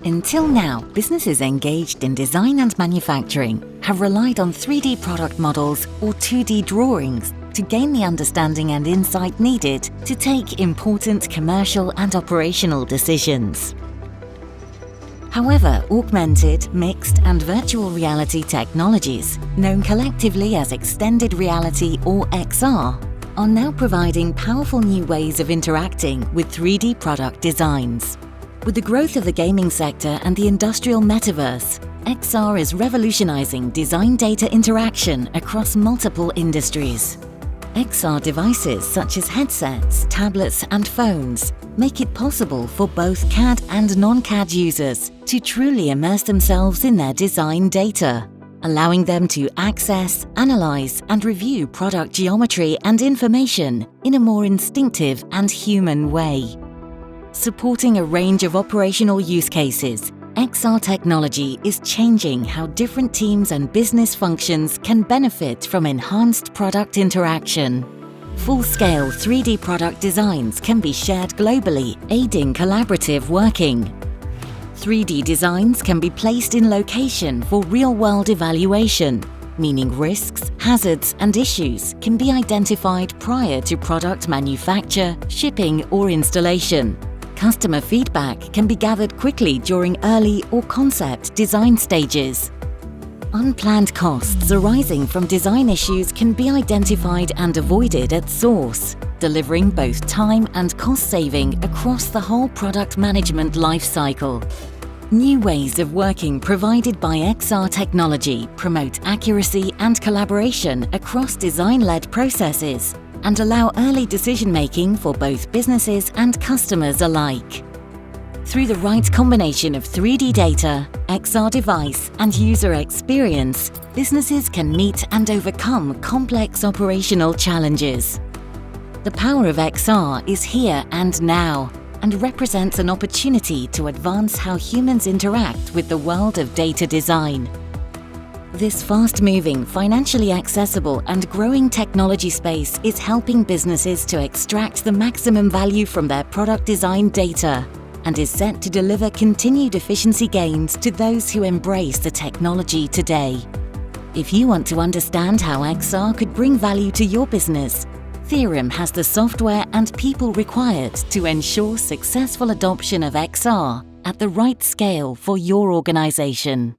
Until now, businesses engaged in design and manufacturing have relied on 3D product models or 2D drawings to gain the understanding and insight needed to take important commercial and operational decisions. However, augmented, mixed and virtual reality technologies, known collectively as extended reality or XR, are now providing powerful new ways of interacting with 3D product designs. With the growth of the gaming sector and the industrial metaverse, XR is revolutionizing design data interaction across multiple industries. XR devices such as headsets, tablets and phones make it possible for both CAD and non-CAD users to truly immerse themselves in their design data, allowing them to access, analyze and review product geometry and information in a more instinctive and human way. Supporting a range of operational use cases, XR technology is changing how different teams and business functions can benefit from enhanced product interaction. Full-scale 3D product designs can be shared globally, aiding collaborative working. 3D designs can be placed in location for real-world evaluation, meaning risks, hazards and issues can be identified prior to product manufacture, shipping or installation. Customer feedback can be gathered quickly during early or concept design stages. Unplanned costs arising from design issues can be identified and avoided at source, delivering both time and cost saving across the whole product management lifecycle. New ways of working provided by XR technology promote accuracy and collaboration across design-led processes and allow early decision-making for both businesses and customers alike. Through the right combination of 3D data, XR device and user experience, businesses can meet and overcome complex operational challenges. The power of XR is here and now and represents an opportunity to advance how humans interact with the world of data design. This fast-moving, financially accessible and growing technology space is helping businesses to extract the maximum value from their product design data and is set to deliver continued efficiency gains to those who embrace the technology today. If you want to understand how XR could bring value to your business, Theorem has the software and people required to ensure successful adoption of XR at the right scale for your organization.